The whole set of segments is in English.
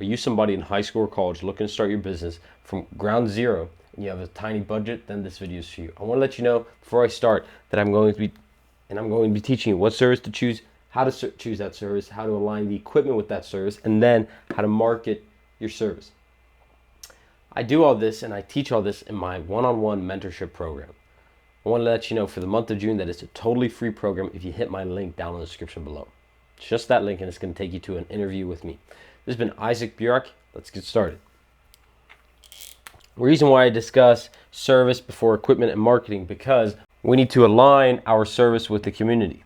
are you somebody in high school or college looking to start your business from ground zero and you have a tiny budget, then this video is for you. I want to let you know before I start that I'm going to be teaching you what service to choose, how to choose that service, how to align the equipment with that service, and then how to market your service. I do all this and I teach all this in my one-on-one mentorship program. I want to let you know for the month of June that it's a totally free program if you hit my link down in the description below. It's just that link and it's going to take you to an interview with me. This has been Isaac Bjork. Let's get started. The reason why I discuss service before equipment and marketing, because we need to align our service with the community.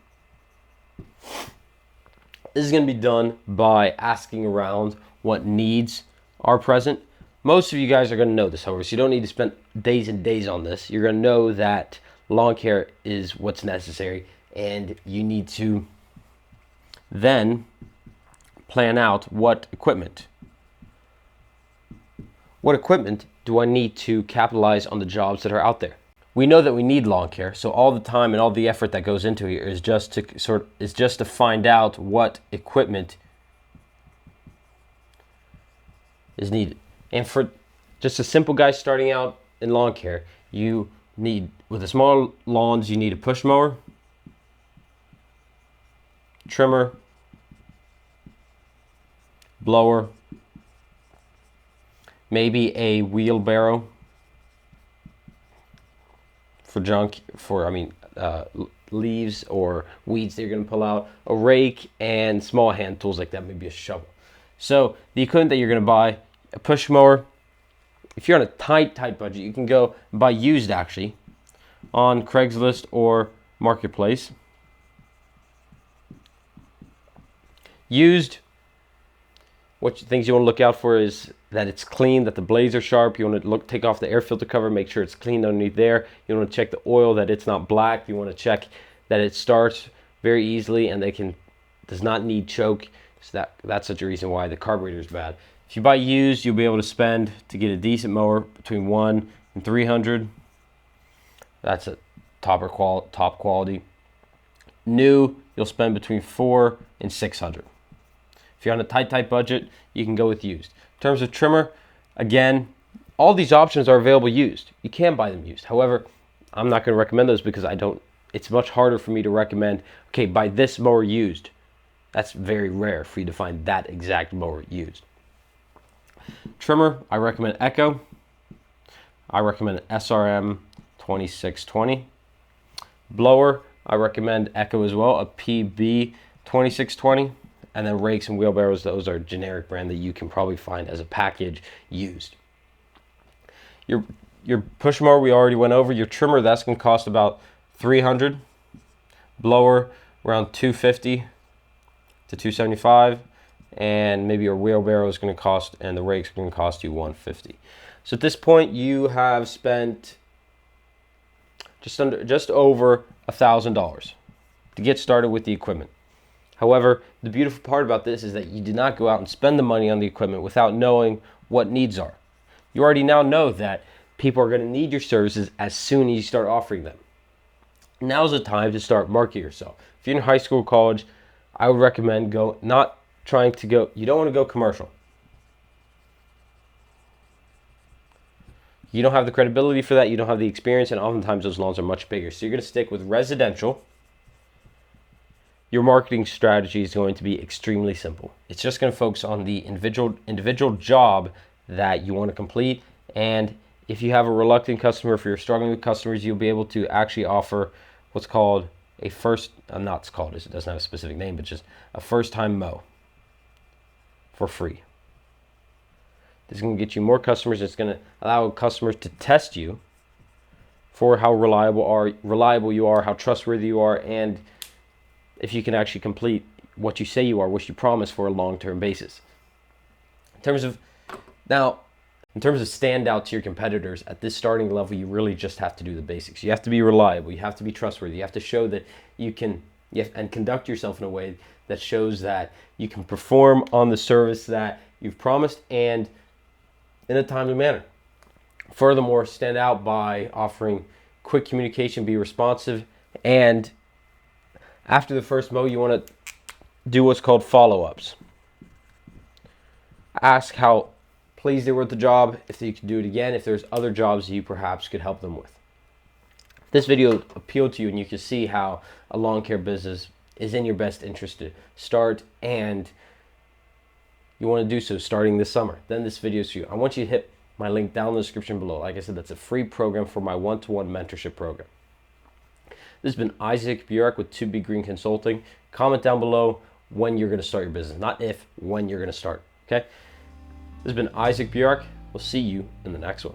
This is going to be done by asking around what needs are present. Most of you guys are going to know this, however, so you don't need to spend days and days on this. You're going to know that lawn care is what's necessary, and you need to then plan out what equipment do I need to capitalize on the jobs that are out there. We know that we need lawn care, so all the time and all the effort that goes into it is just to find out what equipment is needed. And for just a simple guy starting out in lawn care, you need, with the small lawns, you need a push mower, trimmer, blower, maybe a wheelbarrow for leaves or weeds that you're going to pull out, a rake, and small hand tools like that, maybe a shovel. So the equipment that you're going to buy, a push mower. If you're on a tight budget, you can go buy used actually on Craigslist or Marketplace. Used, things you want to look out for is that it's clean, that the blades are sharp. You want to take off the air filter cover, make sure it's clean underneath there. You want to check the oil, that it's not black. You want to check that it starts very easily and does not need choke. So that's such a reason why the carburetor is bad. If you buy used, you'll be able to spend, to get a decent mower, between $100 and $300. That's a top quality. New, you'll spend between $400 and $600. If you're on a tight budget, you can go with used. In terms of trimmer, again, all these options are available used. You can buy them used. However, I'm not going to recommend those because it's much harder for me to recommend, okay, buy this mower used. That's very rare for you to find that exact mower used. Trimmer, I recommend Echo. I recommend SRM 2620. Blower, I recommend Echo as well, a PB 2620. And then rakes and wheelbarrows, those are generic brand that you can probably find as a package used. Your push mower, we already went over. Your trimmer, that's going to cost about $300. Blower, around $250 to $275. And maybe your wheelbarrow is going to cost, and the rake's going to cost you $150. So at this point, you have spent just over $1,000 to get started with the equipment. However, the beautiful part about this is that you did not go out and spend the money on the equipment without knowing what needs are. You already now know that people are going to need your services as soon as you start offering them. Now's the time to start marketing yourself. If you're in high school or college, I would recommend you don't want to go commercial. You don't have the credibility for that, you don't have the experience, and oftentimes those lawns are much bigger. So you're going to stick with residential. Your marketing strategy is going to be extremely simple. It's just going to focus on the individual job that you want to complete. And if you have a reluctant customer, if you're struggling with customers, you'll be able to actually offer what's called it doesn't have a specific name, but just a first-time mow for free. This is going to get you more customers. It's going to allow customers to test you for how reliable you are, how trustworthy you are, and if you can actually complete what you say you are, what you promise, for a long-term basis. In terms of stand out to your competitors, at this starting level, you really just have to do the basics. You have to be reliable. You have to be trustworthy. You have to show that and conduct yourself in a way that shows that you can perform on the service that you've promised and in a timely manner. Furthermore, stand out by offering quick communication, be responsive, and after the first mow, you want to do what's called follow-ups. Ask how pleased they were with the job, if they could do it again, if there's other jobs you perhaps could help them with. If this video appealed to you and you can see how a lawn care business is in your best interest to start, and you want to do so starting this summer, then this video is for you. I want you to hit my link down in the description below. Like I said, that's a free program for my one-to-one mentorship program. This has been Isaac Bjork with 2B Green Consulting. Comment down below when you're going to start your business. Not if, when you're going to start. Okay? This has been Isaac Bjork. We'll see you in the next one.